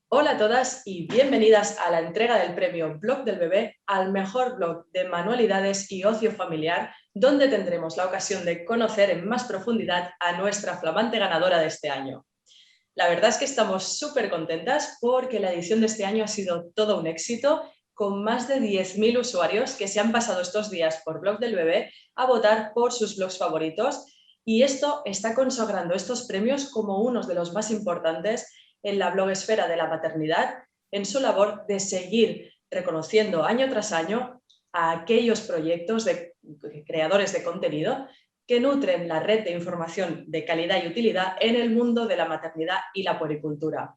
Hola a todas y bienvenidas a la entrega del premio Blog del Bebé al mejor blog de manualidades y ocio familiar, donde tendremos la ocasión de conocer en más profundidad a nuestra flamante ganadora de este año. La verdad es que estamos súper contentas porque la edición de este año ha sido todo un éxito, con más de 10.000 usuarios que se han pasado estos días por Blog del Bebé a votar por sus blogs favoritos, y esto está consagrando estos premios como unos de los más importantes en la blogosfera de la maternidad, en su labor de seguir reconociendo año tras año a aquellos proyectos de creadores de contenido que nutren la red de información de calidad y utilidad en el mundo de la maternidad y la puericultura.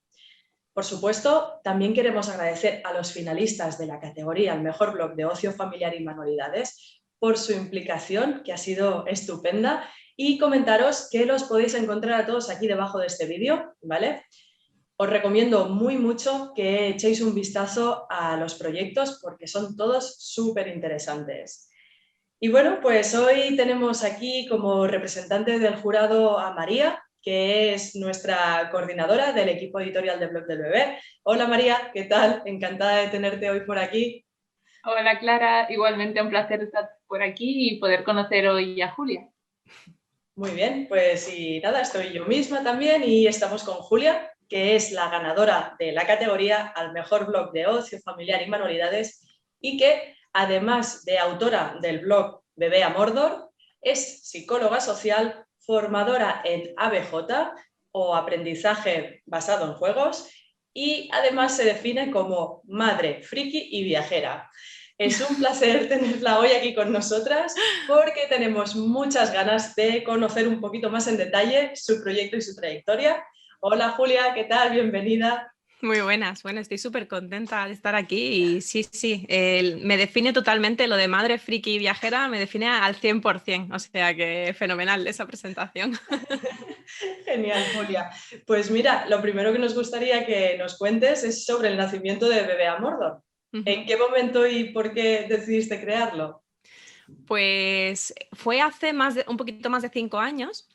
Por supuesto, también queremos agradecer a los finalistas de la categoría al mejor blog de ocio familiar y manualidades por su implicación, que ha sido estupenda, y comentaros que los podéis encontrar a todos aquí debajo de este vídeo, ¿vale? Os recomiendo muy mucho que echéis un vistazo a los proyectos porque son todos súper interesantes. Y bueno, pues hoy tenemos aquí como representante del jurado a María, que es nuestra coordinadora del equipo editorial de Blog del Bebé. Hola María, ¿qué tal? Encantada de tenerte hoy por aquí. Hola Clara, igualmente un placer estar por aquí y poder conocer hoy a Julia. Muy bien, pues y nada, estoy yo misma también y estamos con Julia, que es la ganadora de la categoría al mejor blog de ocio familiar y manualidades, y que, además de autora del blog Bebé a Mordor, es psicóloga social, formadora en ABJ o aprendizaje basado en juegos, y además se define como madre, friki y viajera. Es un placer tenerla hoy aquí con nosotras porque tenemos muchas ganas de conocer un poquito más en detalle su proyecto y su trayectoria. Hola Julia, ¿qué tal? Bienvenida. Muy buenas, bueno, estoy súper contenta de estar aquí y sí, me define totalmente lo de madre friki y viajera, me define al 100%, o sea que fenomenal esa presentación. Genial, Julia. Pues mira, lo primero que nos gustaría que nos cuentes es sobre el nacimiento de Bebé a Mordor. ¿En qué momento y por qué decidiste crearlo? Pues fue hace un poquito más de 5 años,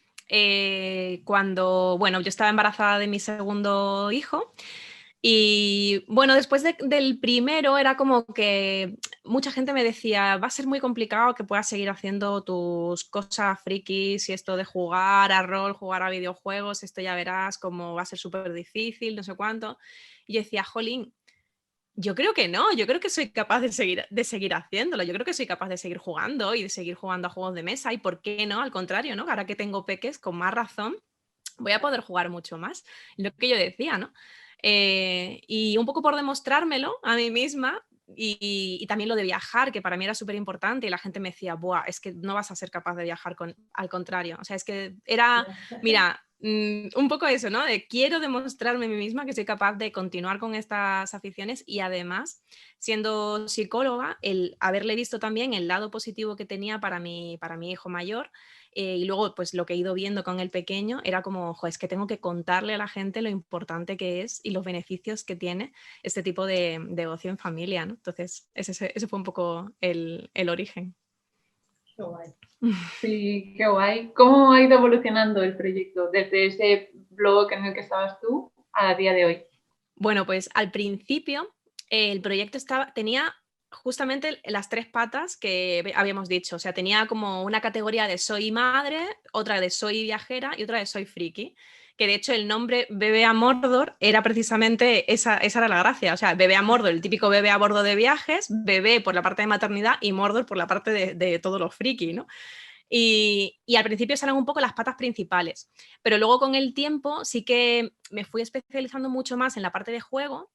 cuando, bueno, yo estaba embarazada de mi segundo hijo. Y bueno, después del primero era como que mucha gente me decía, va a ser muy complicado que puedas seguir haciendo tus cosas frikis y esto de jugar a rol, jugar a videojuegos, esto ya verás como va a ser súper difícil, no sé cuánto. Y yo decía, jolín, yo creo que no, yo creo que soy capaz de seguir haciéndolo, yo creo que soy capaz de seguir jugando y de seguir jugando a juegos de mesa, y por qué no, al contrario, ¿no? Ahora que tengo peques, con más razón voy a poder jugar mucho más. Lo que yo decía, ¿no? Y un poco por demostrármelo a mí misma, y también lo de viajar, que para mí era súper importante, y la gente me decía, buah, es que no vas a ser capaz de viajar al contrario. O sea, es que era, mira, un poco eso, ¿no? De quiero demostrarme a mí misma que soy capaz de continuar con estas aficiones, y además, siendo psicóloga, el haberle visto también el lado positivo que tenía para mi hijo mayor, y luego, pues lo que he ido viendo con el pequeño era como, "Jo, es que tengo que contarle a la gente lo importante que es y los beneficios que tiene este tipo de ocio en familia", ¿no? Entonces, ese fue un poco el origen. Qué guay. Sí, qué guay. ¿Cómo ha ido evolucionando el proyecto desde ese blog en el que estabas tú a día de hoy? Bueno, pues al principio el proyecto tenía justamente las 3 patas que habíamos dicho. O sea, tenía como una categoría de soy madre, otra de soy viajera y otra de soy friki. Que de hecho el nombre Bebé a Mordor era precisamente esa era la gracia. O sea, Bebé a Mordor, el típico bebé a bordo de viajes, bebé por la parte de maternidad y Mordor por la parte de todos los friki, ¿no? Y al principio eran un poco las patas principales, pero luego con el tiempo sí que me fui especializando mucho más en la parte de juego.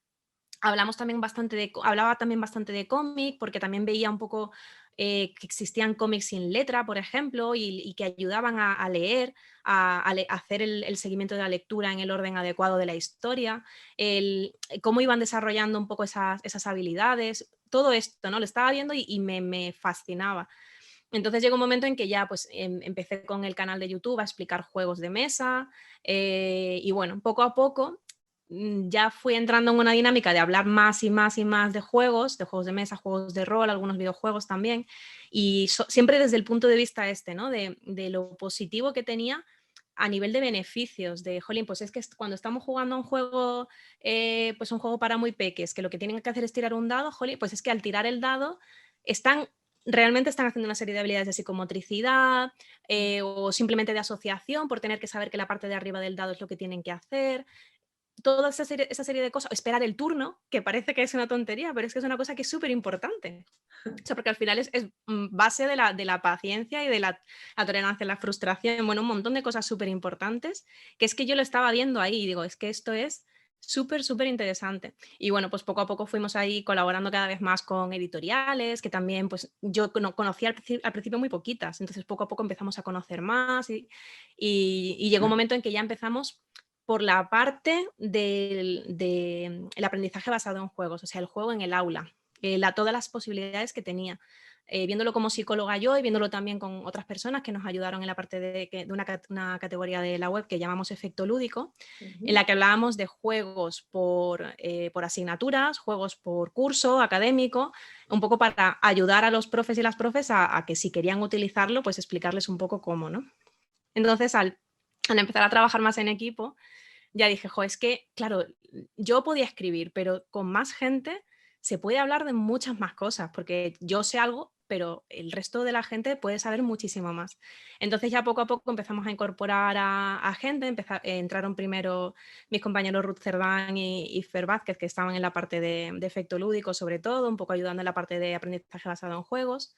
Hablaba también bastante de cómic, porque también veía un poco que existían cómics sin letra, por ejemplo, y que ayudaban a leer, a hacer el seguimiento de la lectura en el orden adecuado de la historia, cómo iban desarrollando un poco esas habilidades, todo esto, ¿no? Lo estaba viendo y me fascinaba. Entonces llegó un momento en que ya pues empecé con el canal de YouTube a explicar juegos de mesa, y bueno, poco a poco ya fui entrando en una dinámica de hablar más y más y más de juegos de mesa, juegos de rol, algunos videojuegos también, y siempre desde el punto de vista este, ¿no? De lo positivo que tenía a nivel de beneficios, de, jolín, pues es que cuando estamos jugando a un juego, pues un juego para muy peques, que lo que tienen que hacer es tirar un dado, jolín, pues es que al tirar el dado realmente están haciendo una serie de habilidades de psicomotricidad o simplemente de asociación por tener que saber que la parte de arriba del dado es lo que tienen que hacer. Toda esa serie de cosas, esperar el turno, que parece que es una tontería, pero es que es una cosa que es súper importante. O sea, porque al final es base de la paciencia y de la tolerancia, la frustración, bueno, un montón de cosas súper importantes, que es que yo lo estaba viendo ahí y digo, es que esto es súper, súper interesante. Y bueno, pues poco a poco fuimos ahí colaborando cada vez más con editoriales, que también pues yo conocía al principio muy poquitas, entonces poco a poco empezamos a conocer más y llegó un momento en que ya empezamos por la parte del aprendizaje basado en juegos, o sea, el juego en el aula, todas las posibilidades que tenía, viéndolo como psicóloga yo y viéndolo también con otras personas que nos ayudaron en la parte de una categoría de la web que llamamos efecto lúdico, en la que hablábamos de juegos por asignaturas, juegos por curso académico, un poco para ayudar a los profes y las profes a que si querían utilizarlo, pues explicarles un poco cómo, ¿no? Entonces, al empezar a trabajar más en equipo, ya dije, jo, es que, claro, yo podía escribir, pero con más gente se puede hablar de muchas más cosas, porque yo sé algo, pero el resto de la gente puede saber muchísimo más. Entonces ya poco a poco empezamos a incorporar a gente, entraron primero mis compañeros Ruth Cerdán y Fer Vázquez, que estaban en la parte de efecto lúdico sobre todo, un poco ayudando en la parte de aprendizaje basado en juegos.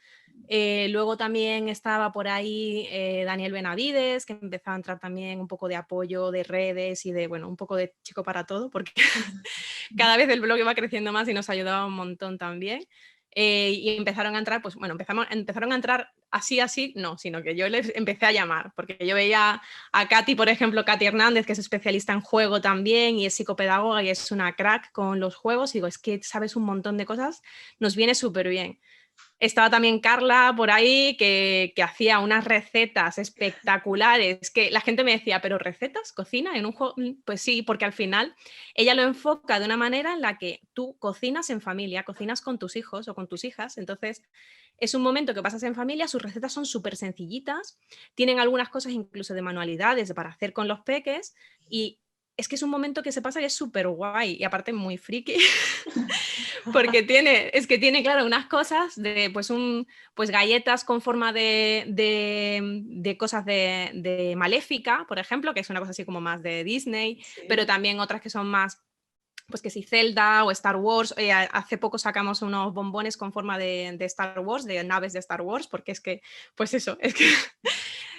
Luego también estaba por ahí Daniel Benavides, que empezó a entrar también un poco de apoyo de redes y de, bueno, un poco de chico para todo, porque cada vez el blog iba creciendo más y nos ayudaba un montón también. Y empezaron a entrar, pues bueno, empezaron a entrar así, no, sino que yo les empecé a llamar, porque yo veía a Katy, por ejemplo, Katy Hernández, que es especialista en juego también y es psicopedagoga y es una crack con los juegos, y digo, es que sabes un montón de cosas, nos viene súper bien. Estaba también Carla por ahí que hacía unas recetas espectaculares que la gente me decía, ¿pero recetas? ¿Cocina en un juego? Pues sí, porque al final ella lo enfoca de una manera en la que tú cocinas en familia, cocinas con tus hijos o con tus hijas, entonces es un momento que pasas en familia, sus recetas son súper sencillitas, tienen algunas cosas incluso de manualidades para hacer con los peques y es que es un momento que se pasa y es súper guay y aparte muy friki. Porque tiene, claro, unas cosas de pues galletas con forma de cosas de Maléfica, por ejemplo, que es una cosa así como más de Disney, Sí. pero también otras que son más, pues que si Zelda o Star Wars. Hace poco sacamos unos bombones con forma de Star Wars, de naves de Star Wars, porque es que, pues eso, es que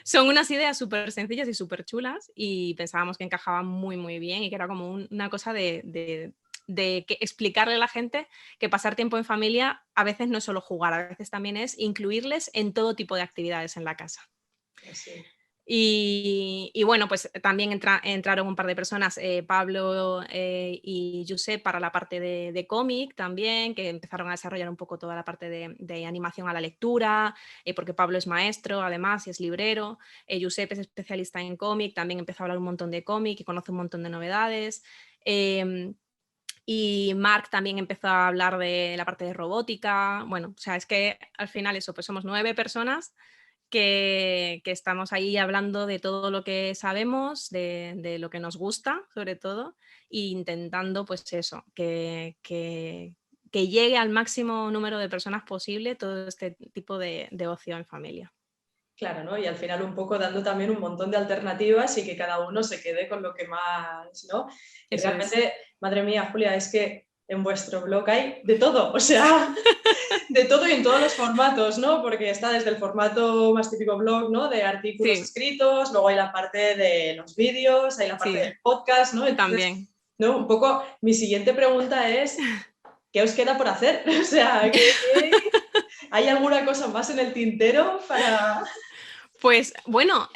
son unas ideas súper sencillas y súper chulas y pensábamos que encajaban muy, muy bien y que era como una cosa de explicarle a la gente que pasar tiempo en familia a veces no es solo jugar, a veces también es incluirles en todo tipo de actividades en la casa. Sí. Y bueno, pues también entraron un par de personas, Pablo y Josep, para la parte de cómic también, que empezaron a desarrollar un poco toda la parte de animación a la lectura, porque Pablo es maestro además y es librero, Josep es especialista en cómic, también empezó a hablar un montón de cómic y conoce un montón de novedades. Y Marc también empezó a hablar de la parte de robótica. Bueno, o sea, es que al final eso, pues somos 9 personas que estamos ahí hablando de todo lo que sabemos, de lo que nos gusta, sobre todo, e intentando, pues eso, que llegue al máximo número de personas posible todo este tipo de ocio en familia. Claro, ¿no? Y al final un poco dando también un montón de alternativas y que cada uno se quede con lo que más, ¿no? Y Eso realmente, es. madre mía, Julia, es que en vuestro blog hay de todo, o sea, de todo y en todos los formatos, ¿no? Porque está desde el formato más típico blog, ¿no? De artículos Sí, escritos, luego hay la parte de los vídeos, hay la parte sí, del podcast, ¿no? Entonces, también. ¿no? Un poco, mi siguiente pregunta es, ¿qué os queda por hacer? O sea, ¿hay alguna cosa más en el tintero para...? Pues bueno,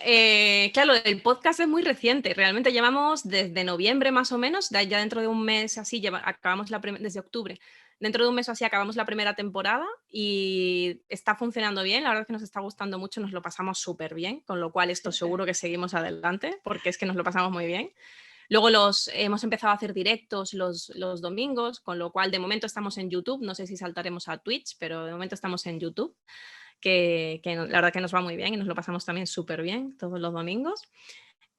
claro, el podcast es muy reciente. Realmente llevamos desde noviembre más o menos, ya dentro de un mes así, acabamos desde octubre. Dentro de un mes así acabamos la primera temporada y está funcionando bien. La verdad es que nos está gustando mucho, nos lo pasamos súper bien, con lo cual esto seguro que seguimos adelante, porque es que nos lo pasamos muy bien. Luego hemos empezado a hacer directos los domingos, con lo cual de momento estamos en YouTube. No sé si saltaremos a Twitch, pero de momento estamos en YouTube. Que la verdad que nos va muy bien y nos lo pasamos también súper bien todos los domingos.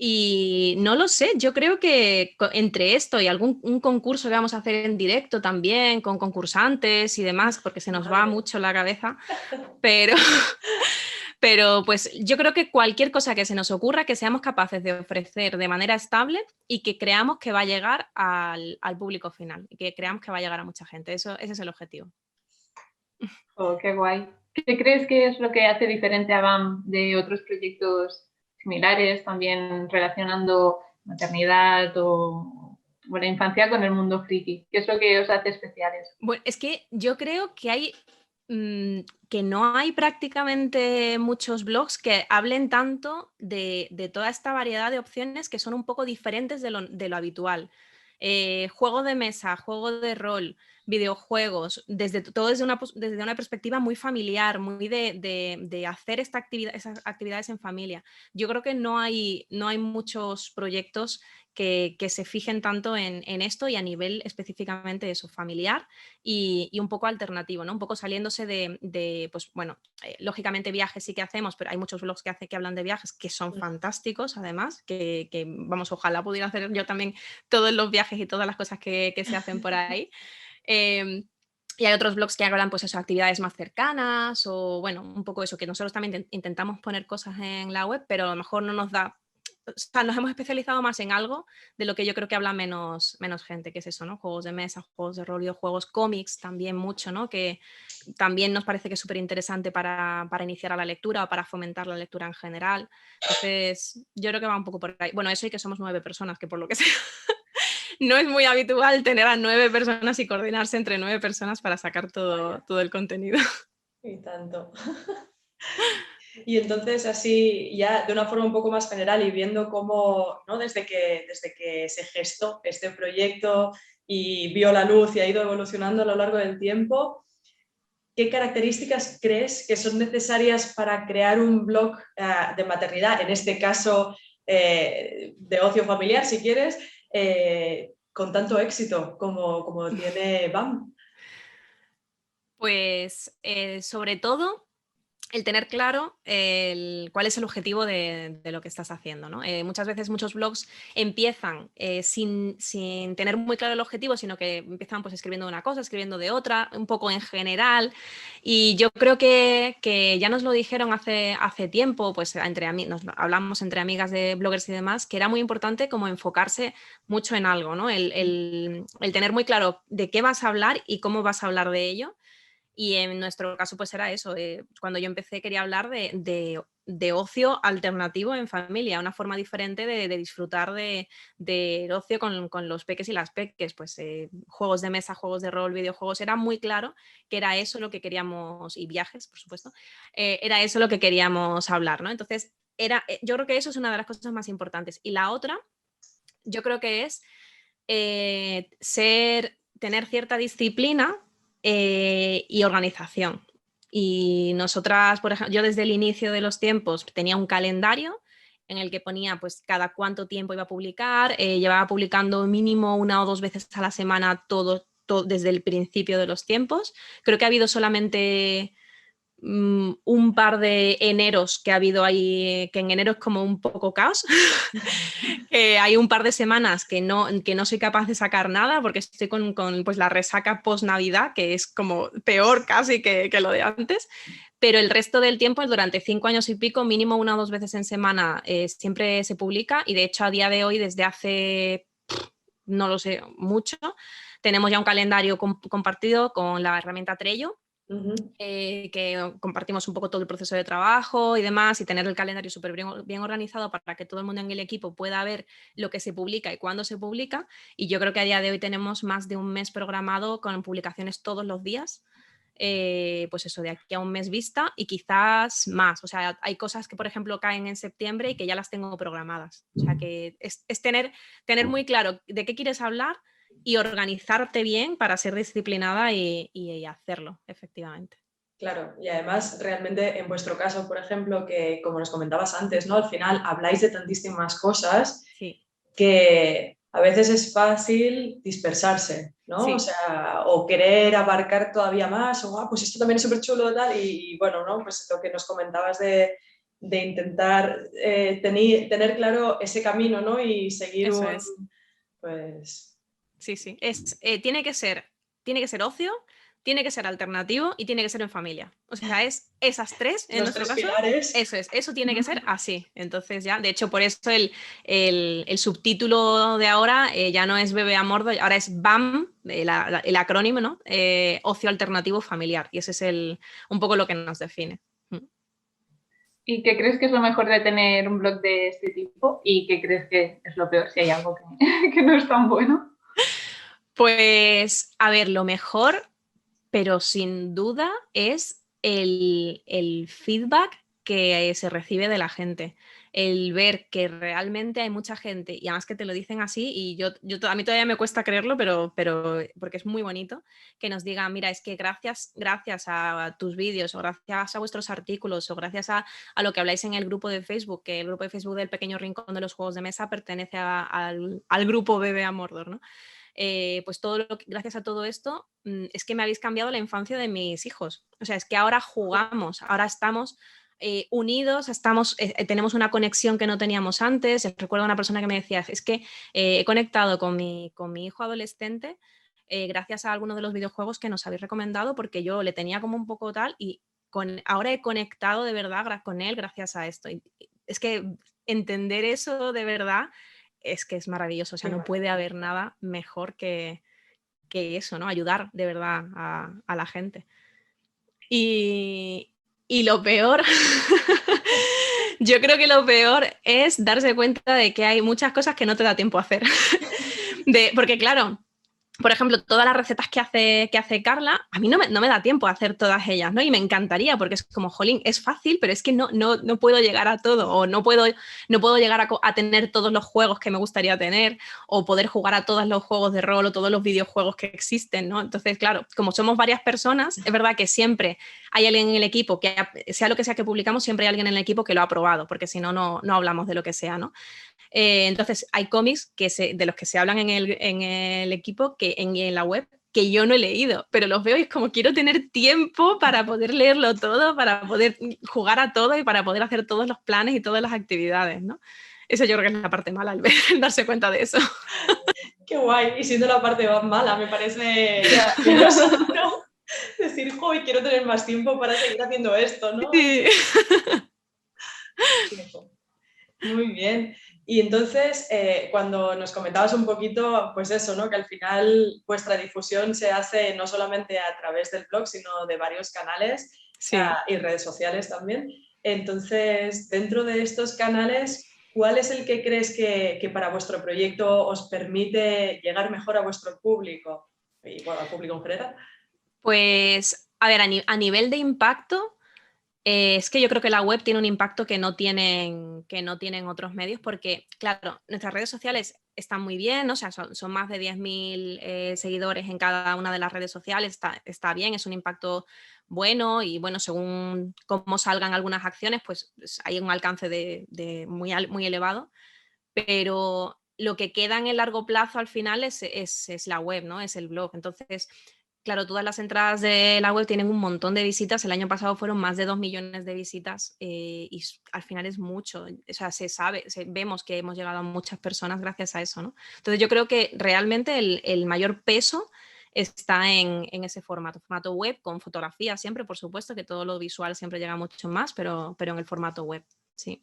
Y no lo sé, yo creo que entre esto y un concurso que vamos a hacer en directo también, con concursantes y demás, porque se nos va Madre. mucho la cabeza, pero, pero pues yo creo que cualquier cosa que se nos ocurra, que seamos capaces de ofrecer de manera estable y que creamos que va a llegar al público final, y que creamos que va a llegar a mucha gente. Ese es el objetivo. Oh, qué guay. ¿Qué crees que es lo que hace diferente a BAM de otros proyectos similares, también relacionando maternidad o la infancia con el mundo friki? ¿Qué es lo que os hace especiales? Bueno, es que yo creo que que no hay prácticamente muchos blogs que hablen tanto de toda esta variedad de opciones que son un poco diferentes de lo habitual. Juego de mesa, juego de rol, videojuegos, todo desde una perspectiva muy familiar, muy de hacer esas actividades en familia. Yo creo que no hay muchos proyectos que se fijen tanto en esto y a nivel específicamente eso, familiar y un poco alternativo, ¿no? Un poco saliéndose pues bueno, lógicamente viajes sí que hacemos, pero hay muchos blogs que hablan de viajes que son fantásticos, además, que vamos, ojalá pudiera hacer yo también todos los viajes y todas las cosas que se hacen por ahí. Y hay otros blogs que hablan, pues eso, actividades más cercanas o, bueno, un poco eso, que nosotros también intentamos poner cosas en la web, pero a lo mejor no nos da, o sea, nos hemos especializado más en algo de lo que yo creo que habla menos gente, que es eso, ¿no? Juegos de mesa, juegos de rol, videojuegos, cómics también mucho, ¿no? Que también nos parece que es súper interesante para iniciar a la lectura o para fomentar la lectura en general. Entonces, yo creo que va un poco por ahí. Bueno, eso y que somos 9 personas, que por lo que sea, no es muy habitual tener a 9 personas y coordinarse entre 9 personas para sacar todo el contenido. Y tanto. Y entonces así, ya de una forma un poco más general y viendo cómo, ¿no? desde que se gestó este proyecto y vio la luz y ha ido evolucionando a lo largo del tiempo, ¿qué características crees que son necesarias para crear un blog de maternidad, en este caso de ocio familiar, si quieres, con tanto éxito como tiene BAM? Pues sobre todo el tener claro cuál es el objetivo de lo que estás haciendo, ¿no? Muchas veces muchos blogs empiezan sin tener muy claro el objetivo, sino que empiezan pues escribiendo de una cosa, escribiendo de otra, un poco en general. Y yo creo que ya nos lo dijeron hace tiempo, pues nos hablamos entre amigas de bloggers y demás, que era muy importante como enfocarse mucho en algo, ¿no? El tener muy claro de qué vas a hablar y cómo vas a hablar de ello. Y en nuestro caso, pues era eso. Cuando yo empecé quería hablar de ocio alternativo en familia, una forma diferente de disfrutar del ocio con los peques y las peques. Pues juegos de mesa, juegos de rol, videojuegos. Era muy claro que era eso lo que queríamos, y viajes, por supuesto, era eso lo que queríamos hablar, ¿no? Entonces, yo creo que eso es una de las cosas más importantes. Y la otra, yo creo que es tener cierta disciplina y organización. Y nosotras, por ejemplo, yo desde el inicio de los tiempos tenía un calendario en el que ponía pues cada cuánto tiempo iba a publicar, llevaba publicando mínimo 1 o 2 veces a la semana todo desde el principio de los tiempos. Creo que ha habido solamente un par de eneros que ha habido ahí, que en enero es como un poco caos. Hay un par de semanas que no soy capaz de sacar nada porque estoy con pues, la resaca post-Navidad, que es como peor casi que lo de antes. Pero el resto del tiempo, durante 5 años y pico, mínimo 1 o 2 veces en semana, siempre se publica. Y de hecho, a día de hoy, desde hace, no lo sé, mucho, tenemos ya un calendario compartido con la herramienta Trello. Que compartimos un poco todo el proceso de trabajo y demás, y tener el calendario súper bien organizado para que todo el mundo en el equipo pueda ver lo que se publica y cuándo se publica. Y yo creo que a día de hoy tenemos más de un mes programado con publicaciones todos los días. Pues eso, de aquí a un mes vista y quizás más. O sea, hay cosas que, por ejemplo, caen en septiembre y que ya las tengo programadas. O sea, que es tener muy claro de qué quieres hablar y organizarte bien para ser disciplinada y hacerlo, efectivamente. Claro, y además realmente en vuestro caso, por ejemplo, que como nos comentabas antes, ¿no? Al final habláis de tantísimas cosas Sí. que a veces es fácil dispersarse, ¿no? Sí. O sea, o querer abarcar todavía más, o pues esto también es súper chulo tal, y bueno, ¿no? Pues lo que nos comentabas de intentar tener claro ese camino, ¿no? Y seguir Eso es. pues... Sí. Tiene que ser ocio, tiene que ser alternativo y tiene que ser en familia. O sea, es esas tres, en Los nuestro tres caso, pilares. eso tiene que ser así. Entonces ya, de hecho, por eso el subtítulo de ahora ya no es BBA Mordor, ahora es BAM, el acrónimo, ¿no? Ocio alternativo familiar. Y ese es un poco lo que nos define. ¿Y qué crees que es lo mejor de tener un blog de este tipo? ¿Y qué crees que es lo peor si hay algo que no es tan bueno? Pues, a ver, lo mejor, pero sin duda, es el feedback que se recibe de la gente. El ver que realmente hay mucha gente, y además que te lo dicen así, y a mí todavía me cuesta creerlo, pero porque es muy bonito, que nos digan, mira, es que gracias a tus vídeos, o gracias a vuestros artículos, o gracias a lo que habláis en el grupo de Facebook, que el grupo de Facebook del Pequeño Rincón de los Juegos de Mesa pertenece al grupo BBA Mordor, ¿no? Pues gracias a todo esto, es que me habéis cambiado la infancia de mis hijos. O sea, es que ahora jugamos, ahora estamos unidos, tenemos una conexión que no teníamos antes. Recuerdo a una persona que me decía, es que he conectado con mi hijo adolescente gracias a algunos de los videojuegos que nos habéis recomendado, porque yo le tenía como un poco tal y ahora he conectado de verdad con él gracias a esto. Y es que entender eso de verdad es que es maravilloso, o sea, no puede haber nada mejor que eso, ¿no? Ayudar de verdad a la gente. Y lo peor, yo creo que lo peor es darse cuenta de que hay muchas cosas que no te da tiempo a hacer. Porque claro, por ejemplo, todas las recetas que hace Carla, a mí no me da tiempo a hacer todas ellas, ¿no? Y me encantaría, porque es como, jolín, es fácil, pero es que no puedo llegar a todo, o no puedo llegar a tener todos los juegos que me gustaría tener, o poder jugar a todos los juegos de rol o todos los videojuegos que existen, ¿no? Entonces, claro, como somos varias personas, es verdad que siempre hay alguien en el equipo, que sea lo que sea que publicamos, siempre hay alguien en el equipo que lo ha aprobado, porque si no, no hablamos de lo que sea, ¿no? Entonces, hay cómics de los que se hablan en el equipo, en la web, que yo no he leído, pero los veo y es como quiero tener tiempo para poder leerlo todo, para poder jugar a todo y para poder hacer todos los planes y todas las actividades, ¿no? Eso yo creo que es la parte mala, el darse cuenta de eso. Qué guay, y siendo la parte más mala, me parece ¿no? Decir, joder, quiero tener más tiempo para seguir haciendo esto, ¿no? Sí. Muy bien. Y entonces, cuando nos comentabas un poquito, pues eso, ¿no? Que al final vuestra difusión se hace no solamente a través del blog, sino de varios canales Sí. y redes sociales también. Entonces, dentro de estos canales, ¿cuál es el que crees que para vuestro proyecto os permite llegar mejor a vuestro público? Y bueno, al público en general. Pues, a ver, a nivel de impacto, es que yo creo que la web tiene un impacto que no tienen otros medios, porque, claro, nuestras redes sociales están muy bien, ¿no? O sea, son más de 10.000 seguidores en cada una de las redes sociales, está bien, es un impacto bueno y, bueno, según cómo salgan algunas acciones, pues hay un alcance muy elevado, pero lo que queda en el largo plazo al final es la web, ¿no? Es el blog. Entonces, claro, todas las entradas de la web tienen un montón de visitas. El año pasado fueron más de 2 millones de visitas y al final es mucho. O sea, vemos que hemos llegado a muchas personas gracias a eso, ¿no? Entonces yo creo que realmente el mayor peso está en ese formato web, con fotografía siempre, por supuesto, que todo lo visual siempre llega mucho más, pero en el formato web, sí.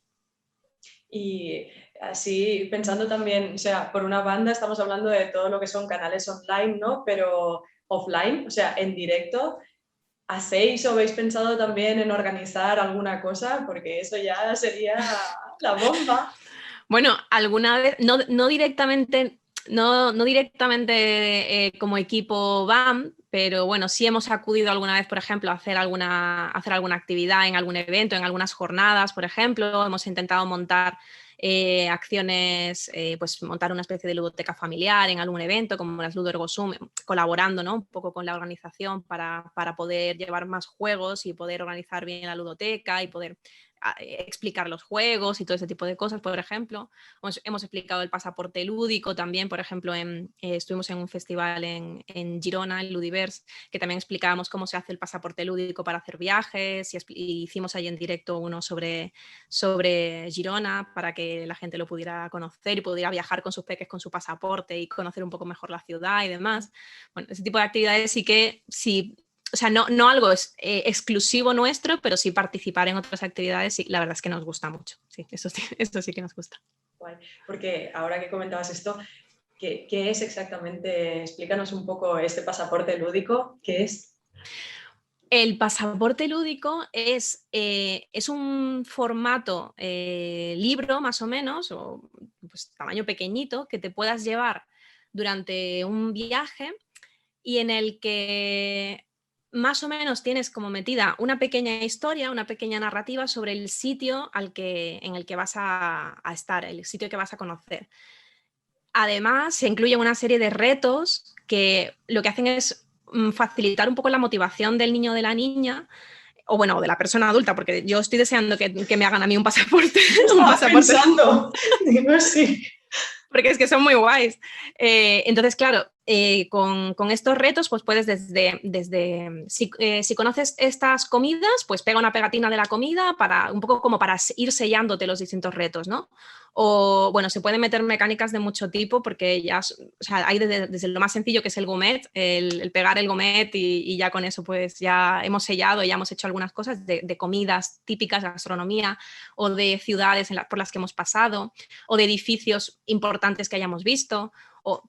Y así pensando también, o sea, por una banda estamos hablando de todo lo que son canales online, ¿no? Pero offline, o sea, en directo, ¿hacéis o habéis pensado también en organizar alguna cosa? Porque eso ya sería la bomba. Bueno, alguna vez, no directamente, como equipo BAM, pero bueno, sí hemos acudido alguna vez, por ejemplo, a hacer alguna actividad en algún evento, en algunas jornadas, por ejemplo. Hemos intentado montar acciones, pues montar una especie de ludoteca familiar en algún evento, como las Ludo Ergo Sum, colaborando, ¿no? Un poco con la organización para poder llevar más juegos y poder organizar bien la ludoteca y poder explicar los juegos y todo ese tipo de cosas, por ejemplo. Hemos explicado el pasaporte lúdico también, por ejemplo, estuvimos en un festival en Girona, en Ludiverse, que también explicábamos cómo se hace el pasaporte lúdico para hacer viajes y hicimos ahí en directo uno sobre Girona para que la gente lo pudiera conocer y pudiera viajar con sus peques con su pasaporte y conocer un poco mejor la ciudad y demás. Bueno, ese tipo de actividades sí, o sea, no algo exclusivo nuestro, pero sí participar en otras actividades, sí, la verdad es que nos gusta mucho. Sí, eso sí que nos gusta. Guay. Porque ahora que comentabas esto, ¿qué es exactamente? Explícanos un poco este pasaporte lúdico, ¿qué es? El pasaporte lúdico es un formato libro, más o menos, o pues, tamaño pequeñito, que te puedas llevar durante un viaje y en el que más o menos tienes como metida una pequeña historia, una pequeña narrativa sobre el sitio en el que vas a estar, el sitio que vas a conocer. Además, se incluye una serie de retos que lo que hacen es facilitar un poco la motivación del niño o de la niña, o bueno, de la persona adulta, porque yo estoy deseando que me hagan a mí un pasaporte. Estaba pensando, digo sí. Porque es que son muy guays. Entonces, claro, con estos retos, pues puedes si conoces estas comidas, pues pega una pegatina de la comida para un poco como para ir sellándote los distintos retos, ¿no? O, bueno, se pueden meter mecánicas de mucho tipo porque ya, o sea, hay desde lo más sencillo que es el gourmet, el pegar el gourmet y ya con eso pues ya hemos sellado, ya hemos hecho algunas cosas de comidas típicas, gastronomía, o de ciudades por las que hemos pasado, o de edificios importantes que hayamos visto, o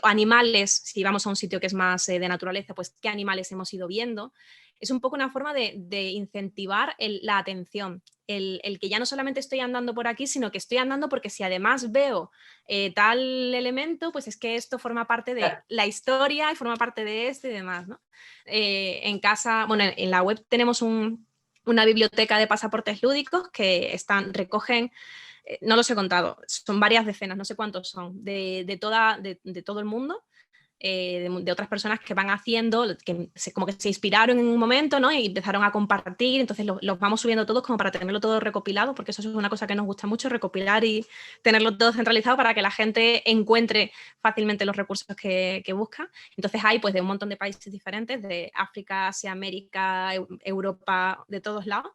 animales, si vamos a un sitio que es más de naturaleza, pues qué animales hemos ido viendo. Es un poco una forma de incentivar la atención, el que ya no solamente estoy andando por aquí, sino que estoy andando porque si además veo tal elemento, pues es que esto forma parte de la historia y forma parte de esto y demás, ¿no? En casa, bueno, en la web tenemos una biblioteca de pasaportes lúdicos que recogen, no los he contado, son varias decenas, no sé cuántos son, de todo el mundo, de otras personas que van haciendo, como que se inspiraron en un momento, ¿no? Y empezaron a compartir, entonces los vamos subiendo todos como para tenerlo todo recopilado, porque eso es una cosa que nos gusta mucho, recopilar y tenerlo todo centralizado para que la gente encuentre fácilmente los recursos que busca. Entonces hay pues de un montón de países diferentes, de África, Asia, América, Europa, de todos lados.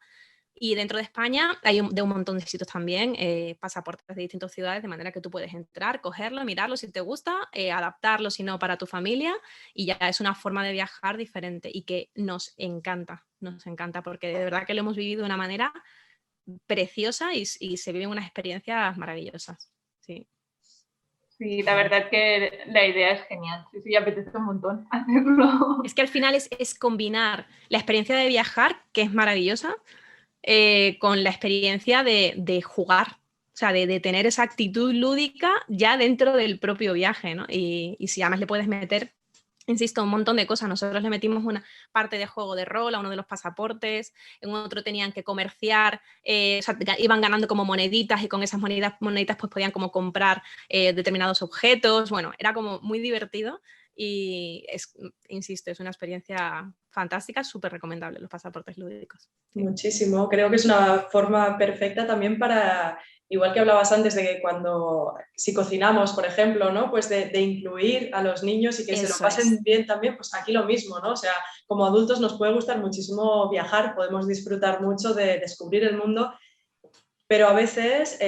Y dentro de España hay de un montón de sitios también, pasaportes de distintas ciudades, de manera que tú puedes entrar, cogerlo, mirarlo si te gusta, adaptarlo si no para tu familia, y ya es una forma de viajar diferente y que nos encanta porque de verdad que lo hemos vivido de una manera preciosa y se viven unas experiencias maravillosas. Sí. Sí, la verdad que la idea es genial. Sí, sí, apetece un montón hacerlo. Es que al final es combinar la experiencia de viajar, que es maravillosa, con la experiencia de jugar, o sea, de tener esa actitud lúdica ya dentro del propio viaje, ¿no? Y si además le puedes meter, insisto, un montón de cosas. Nosotros le metimos una parte de juego de rol a uno de los pasaportes, en otro tenían que comerciar, o sea, iban ganando como moneditas y con esas moneditas pues podían como comprar determinados objetos. Bueno, era como muy divertido. Y insisto, es una experiencia fantástica, súper recomendable los pasaportes lúdicos. Sí. Muchísimo, creo que es una forma perfecta también para, igual que hablabas antes de que si cocinamos, por ejemplo, ¿no? Pues de incluir a los niños y que se lo pasen bien también, pues aquí lo mismo, ¿no? O sea, como adultos nos puede gustar muchísimo viajar, podemos disfrutar mucho de descubrir el mundo, pero a veces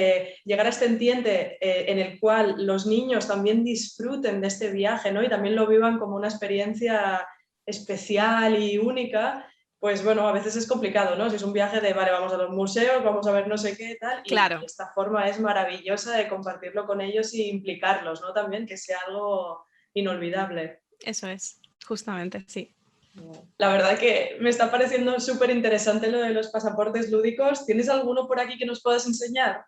llegar a este entiende en el cual los niños también disfruten de este viaje, ¿no? Y también lo vivan como una experiencia especial y única, pues bueno, a veces es complicado, ¿no? Si es un viaje de, vale, vamos a los museos, vamos a ver no sé qué, tal, claro. Y esta forma es maravillosa de compartirlo con ellos y implicarlos, ¿no? También que sea algo inolvidable. Eso es, justamente, sí. La verdad que me está pareciendo súper interesante lo de los pasaportes lúdicos. ¿Tienes alguno por aquí que nos puedas enseñar?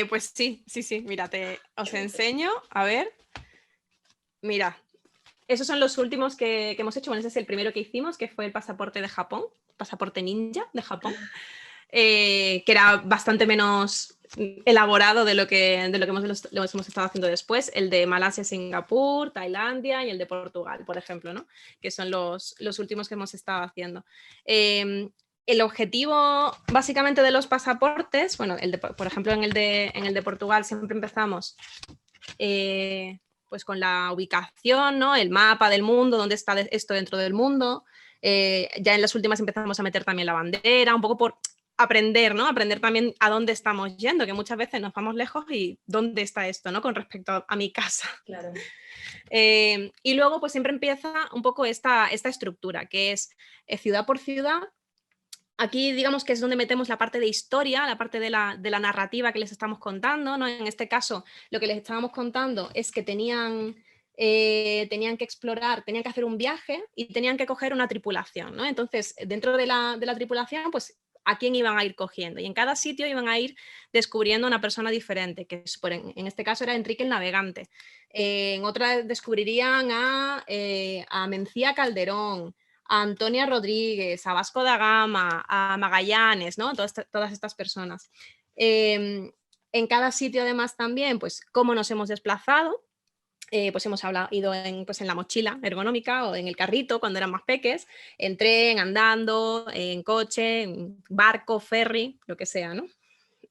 Pues sí, mira, os enseño, a ver. Mira, esos son los últimos que hemos hecho. Bueno, ese es el primero que hicimos, que fue el pasaporte de Japón, pasaporte ninja de Japón, que era bastante menos elaborado de lo que hemos estado haciendo después. El de Malasia, Singapur, Tailandia y el de Portugal, por ejemplo, ¿no? Que son los últimos que hemos estado haciendo. el objetivo básicamente de los pasaportes, bueno, por ejemplo en el de Portugal siempre empezamos pues con la ubicación, ¿no? El mapa del mundo, dónde está esto dentro del mundo. Ya en las últimas empezamos a meter también la bandera, un poco por aprender, ¿no? Aprender también a dónde estamos yendo, que muchas veces nos vamos lejos y dónde está esto, ¿no? Con respecto a mi casa. Claro. Y luego pues siempre empieza un poco esta estructura, que es ciudad por ciudad. Aquí digamos que es donde metemos la parte de historia, la parte de la narrativa que les estamos contando, ¿no? En este caso, lo que les estábamos contando es que tenían que explorar, tenían que hacer un viaje y tenían que coger una tripulación, ¿no? Entonces, dentro de la tripulación, pues, ¿a quién iban a ir cogiendo? Y en cada sitio iban a ir descubriendo una persona diferente, que en este caso era Enrique el Navegante. En otra descubrirían a Mencía Calderón, a Antonia Rodríguez, a Vasco da Gama, a Magallanes, ¿no? Todas estas personas. En cada sitio además también, pues cómo nos hemos desplazado, pues hemos ido pues en la mochila ergonómica o en el carrito cuando eran más peques, en tren, andando, en coche, en barco, ferry, lo que sea, ¿no?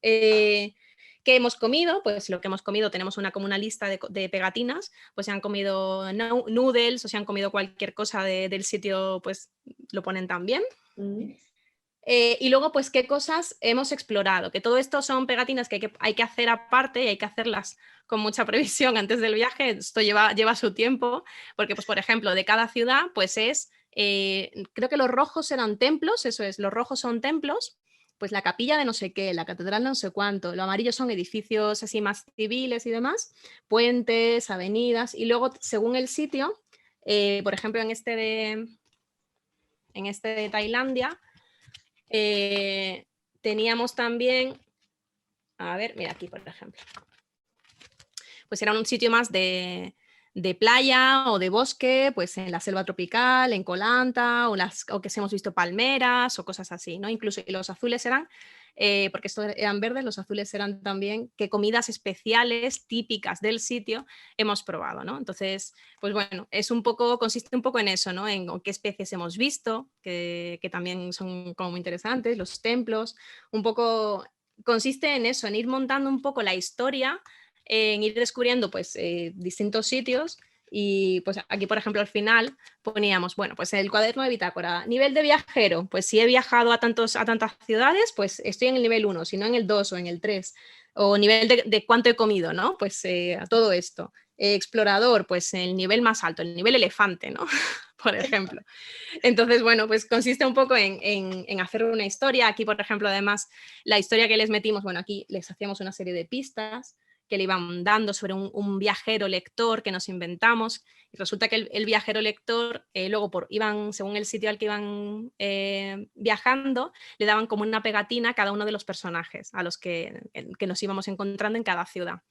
¿Qué hemos comido? Pues lo que hemos comido, tenemos como una lista de pegatinas, pues se han comido noodles o se han comido cualquier cosa del sitio, pues lo ponen también. Y luego, pues, qué cosas hemos explorado, que todo esto son pegatinas que hay que hacer aparte y hay que hacerlas con mucha previsión antes del viaje. Esto lleva su tiempo, porque, pues, por ejemplo, de cada ciudad, pues creo que los rojos eran templos, eso es, los rojos son templos, pues la capilla de no sé qué, la catedral de no sé cuánto, lo amarillo son edificios así más civiles y demás, puentes, avenidas, y luego, según el sitio, por ejemplo, en este de Tailandia, teníamos también, a ver, mira aquí por ejemplo, pues era un sitio más de playa o de bosque, pues en la selva tropical, en Koh Lanta, o que hemos visto palmeras o cosas así, ¿no? Incluso y los azules eran, porque estos eran verdes, los azules eran también qué comidas especiales típicas del sitio hemos probado, ¿no? Entonces, pues bueno, consiste un poco en eso, ¿no? En qué especies hemos visto, que también son como muy interesantes, los templos, un poco consiste en eso, en ir montando un poco la historia, en ir descubriendo pues distintos sitios. Y pues aquí, por ejemplo, al final poníamos, bueno, pues el cuaderno de bitácora, nivel de viajero, pues si he viajado a tantas ciudades, pues estoy en el nivel 1, si no en el 2 o en el 3, o nivel de cuánto he comido, ¿no? Pues a todo esto. Explorador, pues el nivel más alto, el nivel elefante, ¿no? Por ejemplo. Entonces, bueno, pues consiste un poco en hacer una historia. Aquí, por ejemplo, además, la historia que les metimos, bueno, aquí les hacíamos una serie de pistas que le iban dando sobre un viajero lector que nos inventamos, y resulta que el viajero lector luego iban, según el sitio al que iban viajando, le daban como una pegatina a cada uno de los personajes a los que nos íbamos encontrando en cada ciudad.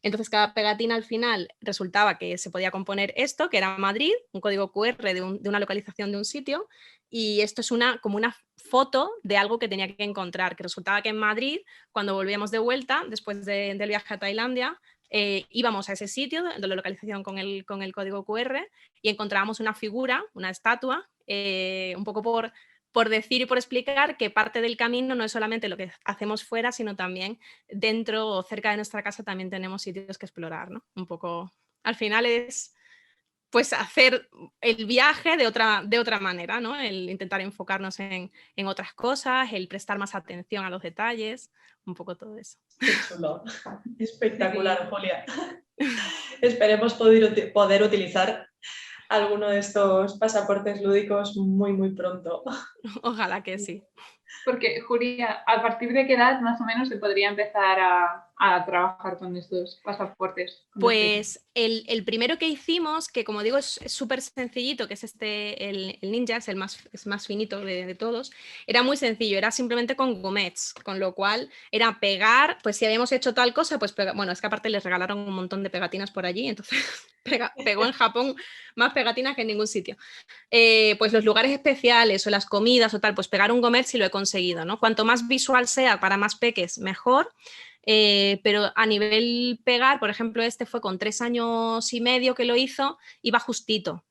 Entonces, cada pegatina al final resultaba que se podía componer esto, que era Madrid, un código QR de una localización de un sitio, y esto es como una foto de algo que tenía que encontrar, que resultaba que en Madrid, cuando volvíamos de vuelta, después del viaje a Tailandia, íbamos a ese sitio de la localización con el código QR y encontrábamos una figura, una estatua, un poco por decir y por explicar que parte del camino no es solamente lo que hacemos fuera, sino también dentro o cerca de nuestra casa también tenemos sitios que explorar, ¿no? Un poco, al final es pues hacer el viaje de otra manera, ¿no? El intentar enfocarnos en otras cosas, el prestar más atención a los detalles, un poco todo eso. Qué chulo, espectacular, Julia. Esperemos poder utilizar alguno de estos pasaportes lúdicos muy, muy pronto. Ojalá que sí. Porque, Julia, ¿a partir de qué edad más o menos se podría empezar a trabajar con estos pasaportes? Pues el primero que hicimos, que como digo es súper sencillito, que es el Ninja, es más finito de todos, era muy sencillo, era simplemente con gomets, con lo cual era pegar, pues si habíamos hecho tal cosa, pues bueno, es que aparte les regalaron un montón de pegatinas por allí, entonces pegó en Japón más pegatinas que en ningún sitio. Pues los lugares especiales o las comidas o tal, pues pegar un gomet si lo he conseguido, ¿no? Cuanto más visual sea para más peques, mejor. Pero a nivel pegar, por ejemplo, este fue con 3 años y medio que lo hizo, iba justito.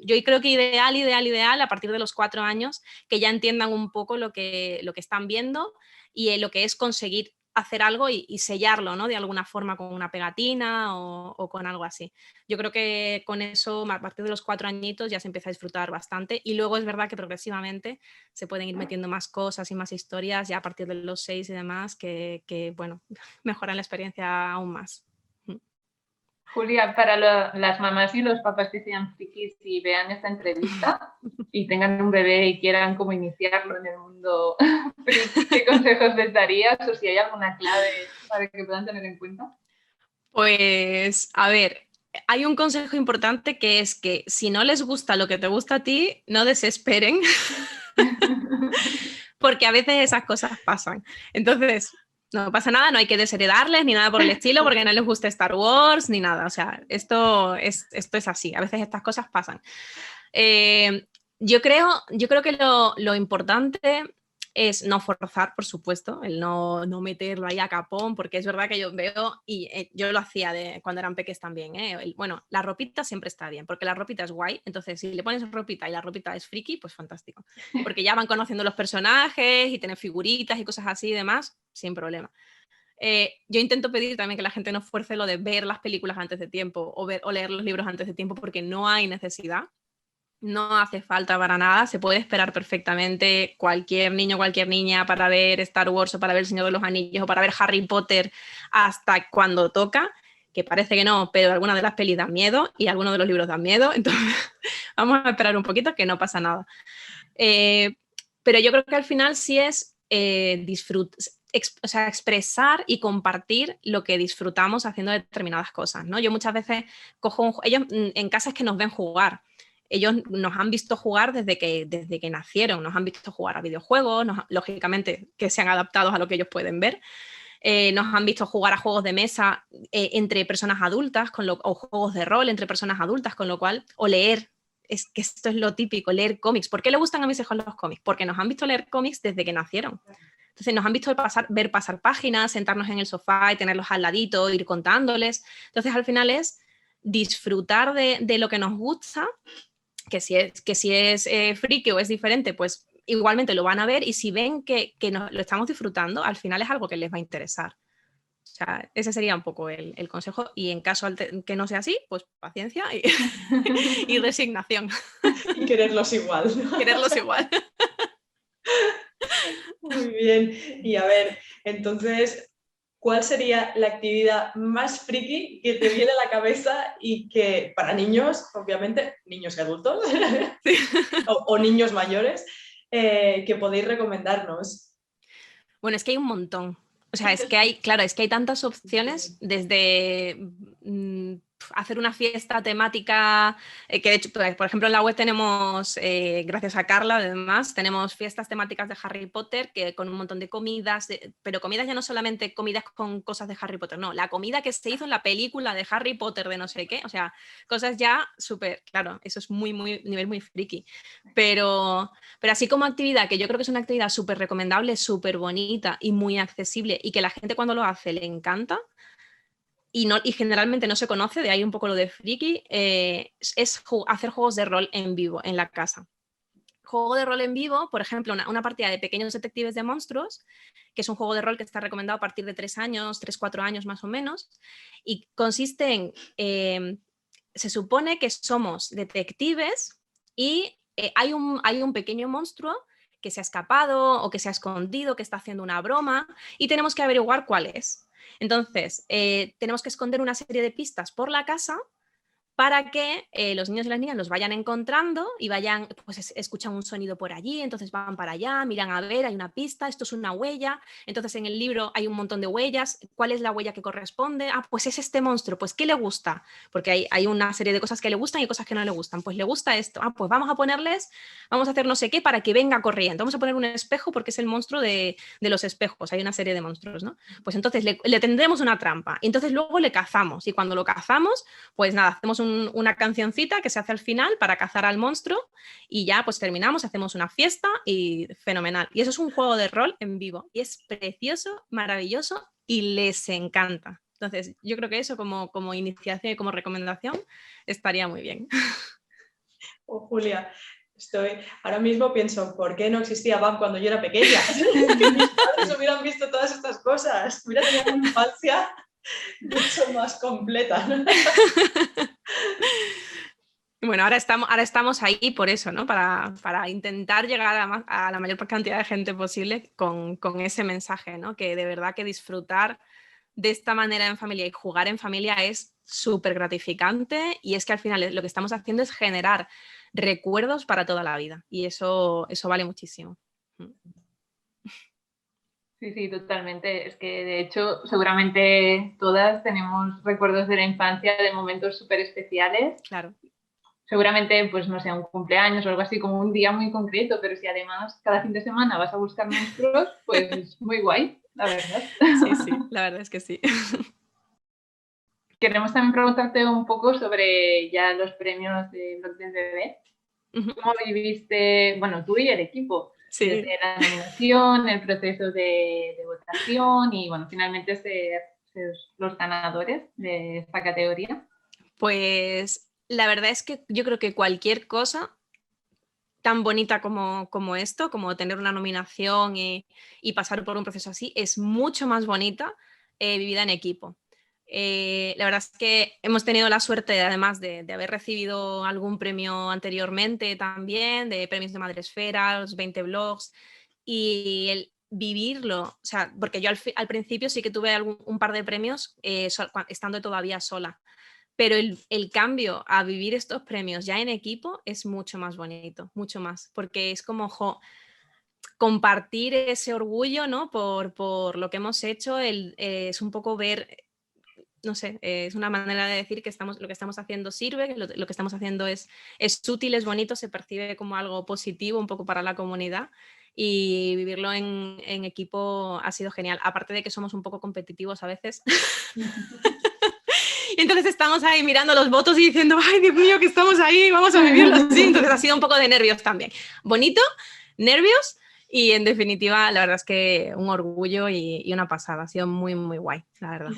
yo creo que ideal, a partir de los 4 años, que ya entiendan un poco lo que están viendo y lo que es conseguir hacer algo y sellarlo, ¿no? De alguna forma con una pegatina o con algo así. Yo creo que con eso, a partir de los 4 añitos, ya se empieza a disfrutar bastante y luego es verdad que progresivamente se pueden ir metiendo más cosas y más historias ya a partir de los 6 y demás que bueno, mejoran la experiencia aún más. Julia, para las mamás y los papás que sean frikis y vean esta entrevista y tengan un bebé y quieran como iniciarlo en el mundo friki, ¿qué consejos les darías o si hay alguna clave para que puedan tener en cuenta? Pues, a ver, hay un consejo importante que es que si no les gusta lo que te gusta a ti, no desesperen, porque a veces esas cosas pasan. Entonces, no pasa nada, no hay que desheredarles ni nada por el estilo porque no les gusta Star Wars ni nada. O sea, esto es así, a veces estas cosas pasan. Yo creo que lo importante es no forzar, por supuesto, el no meterlo ahí a capón, porque es verdad que yo veo, y yo lo hacía cuando eran peques también, bueno, la ropita siempre está bien, porque la ropita es guay, entonces si le pones ropita y la ropita es friki, pues fantástico, porque ya van conociendo los personajes y tienen figuritas y cosas así y demás, sin problema. Yo intento pedir también que la gente no fuerce lo de ver las películas antes de tiempo o leer los libros antes de tiempo, porque no hay necesidad. No hace falta para nada, se puede esperar perfectamente cualquier niño, cualquier niña para ver Star Wars o para ver El Señor de los Anillos o para ver Harry Potter hasta cuando toca, que parece que no, pero algunas de las pelis dan miedo y algunos de los libros dan miedo, entonces vamos a esperar un poquito que no pasa nada. Pero yo creo que al final sí es expresar y compartir lo que disfrutamos haciendo determinadas cosas, ¿no? Yo muchas veces cojo ellos en casa es que nos ven jugar. Ellos nos han visto jugar desde que nacieron, nos han visto jugar a videojuegos, lógicamente que sean adaptados a lo que ellos pueden ver. Nos han visto jugar a juegos de mesa entre personas adultas o juegos de rol entre personas adultas, con lo cual, o leer, es que esto es lo típico, leer cómics. ¿Por qué le gustan a mis hijos los cómics? Porque nos han visto leer cómics desde que nacieron. Entonces nos han visto ver pasar páginas, sentarnos en el sofá y tenerlos al ladito, ir contándoles. Entonces al final es disfrutar de lo que nos gusta, que si es friki o es diferente, pues igualmente lo van a ver y si ven que lo estamos disfrutando, al final es algo que les va a interesar. O sea, ese sería un poco el consejo y en caso que no sea así, pues paciencia y resignación. Y quererlos igual, ¿no? Quererlos igual. Muy bien. Y a ver, entonces, ¿cuál sería la actividad más friki que te viene a la cabeza y que para niños, obviamente, niños y adultos, sí. o niños mayores, que podéis recomendarnos? Bueno, es que hay un montón. O sea, es que hay tantas opciones desde hacer una fiesta temática, que de hecho, por ejemplo, en la web tenemos, gracias a Carla, además, tenemos fiestas temáticas de Harry Potter que con un montón de comidas, pero comidas ya no solamente comidas con cosas de Harry Potter, no, la comida que se hizo en la película de Harry Potter de no sé qué, o sea, cosas ya súper, claro, eso es nivel muy friki, pero así como actividad, que yo creo que es una actividad súper recomendable, súper bonita y muy accesible y que la gente cuando lo hace le encanta y generalmente no se conoce, de ahí un poco lo de friki, es hacer juegos de rol en vivo en la casa. Juego de rol en vivo, por ejemplo, una partida de Pequeños Detectives de Monstruos, que es un juego de rol que está recomendado a partir de 3 años, 3-4 años más o menos, y consiste en, se supone que somos detectives y hay un pequeño monstruo que se ha escapado o que se ha escondido, que está haciendo una broma y tenemos que averiguar cuál es. Entonces, tenemos que esconder una serie de pistas por la casa para que los niños y las niñas los vayan encontrando y vayan, pues escuchan un sonido por allí, entonces van para allá, miran a ver, hay una pista, esto es una huella, entonces en el libro hay un montón de huellas, ¿cuál es la huella que corresponde? Ah, pues es este monstruo, pues ¿qué le gusta? Porque hay una serie de cosas que le gustan y cosas que no le gustan, pues le gusta esto, ah, pues vamos a hacer no sé qué para que venga corriendo, vamos a poner un espejo porque es el monstruo de los espejos, hay una serie de monstruos, ¿no? Pues entonces le tendremos una trampa, y entonces luego le cazamos, y cuando lo cazamos, pues nada, hacemos una cancioncita que se hace al final para cazar al monstruo y ya pues terminamos, hacemos una fiesta y fenomenal. Y eso es un juego de rol en vivo y es precioso, maravilloso y les encanta. Entonces yo creo que eso como iniciación y como recomendación estaría muy bien. Oh, Julia, ahora mismo pienso, ¿por qué no existía BAM cuando yo era pequeña? Mis padres hubieran visto todas estas cosas, hubiera tenido una infancia mucho más completa, ¿no? Bueno, ahora estamos ahí por eso, ¿no? Para intentar llegar a la mayor cantidad de gente posible con ese mensaje, ¿no? Que de verdad que disfrutar de esta manera en familia y jugar en familia es súper gratificante, y es que al final lo que estamos haciendo es generar recuerdos para toda la vida, y eso vale muchísimo. Sí, sí, totalmente. Es que de hecho seguramente todas tenemos recuerdos de la infancia de momentos súper especiales. Claro. Seguramente, pues no sé, un cumpleaños o algo así, como un día muy concreto, pero si además cada fin de semana vas a buscar monstruos, pues muy guay, la verdad. Sí, sí, la verdad es que sí. Queremos también preguntarte un poco sobre ya los premios de Blog del Bebé. ¿Cómo viviste, bueno, tú y el equipo, Sí. desde la nominación, el proceso de votación y, bueno, finalmente ser los ganadores de esta categoría? Pues la verdad es que yo creo que cualquier cosa tan bonita como esto, como tener una nominación y pasar por un proceso así, es mucho más bonita vivida en equipo. La verdad es que hemos tenido la suerte, además de haber recibido algún premio anteriormente también, de premios de Madresfera, los 20 blogs, y el vivirlo, o sea, porque yo al principio sí que tuve un par de premios estando todavía sola, pero el cambio a vivir estos premios ya en equipo es mucho más bonito, mucho más, porque es como compartir ese orgullo, ¿no? por lo que hemos hecho, es un poco ver, no sé, es una manera de decir que lo que estamos haciendo sirve, que lo que estamos haciendo es útil, es bonito, se percibe como algo positivo un poco para la comunidad, y vivirlo en equipo ha sido genial, aparte de que somos un poco competitivos a veces. Y entonces estamos ahí mirando los votos y diciendo, ay, Dios mío, que estamos ahí, vamos a vivirlo así. Entonces ha sido un poco de nervios también. Bonito, nervios, y en definitiva, la verdad es que un orgullo y una pasada. Ha sido muy, muy guay, la verdad.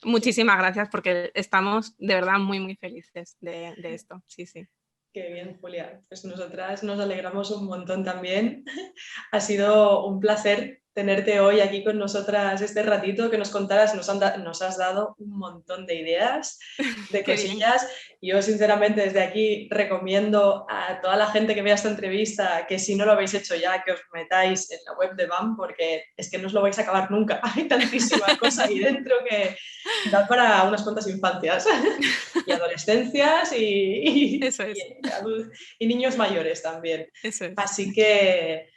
Muchísimas gracias, porque estamos de verdad muy, muy felices de esto. Sí, sí. Qué bien, Julia. Pues nosotras nos alegramos un montón también. Ha sido un placer tenerte hoy aquí con nosotras este ratito, que nos contaras, nos has dado un montón de ideas, de cosillas. Yo sinceramente desde aquí recomiendo a toda la gente que vea esta entrevista que si no lo habéis hecho ya, que os metáis en la web de BAM, porque es que no os lo vais a acabar nunca. Hay tantísima cosa ahí dentro que da para unas cuantas infancias y adolescencias Eso es. y niños mayores también. Eso es. Así que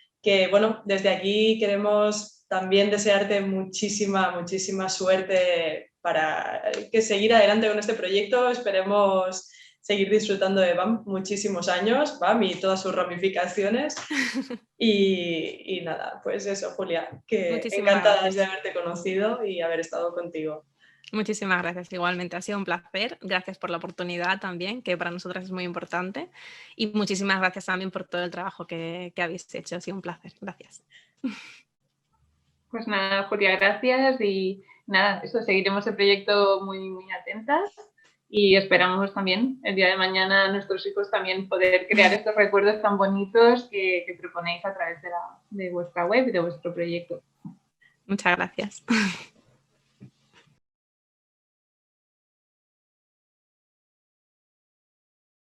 bueno, desde aquí queremos también desearte muchísima, muchísima suerte para que seguir adelante con este proyecto. Esperemos seguir disfrutando de BAM muchísimos años, BAM y todas sus ramificaciones. Y nada, pues eso, Julia, que encantadas de haberte conocido y haber estado contigo. Muchísimas gracias, igualmente. Ha sido un placer. Gracias por la oportunidad también, que para nosotras es muy importante. Y muchísimas gracias también por todo el trabajo que habéis hecho. Ha sido un placer. Gracias. Pues nada, Julia, gracias. Y nada, eso, seguiremos el proyecto muy, muy atentas. Y esperamos también el día de mañana a nuestros hijos también poder crear estos recuerdos tan bonitos que proponéis a través de vuestra web y de vuestro proyecto. Muchas gracias.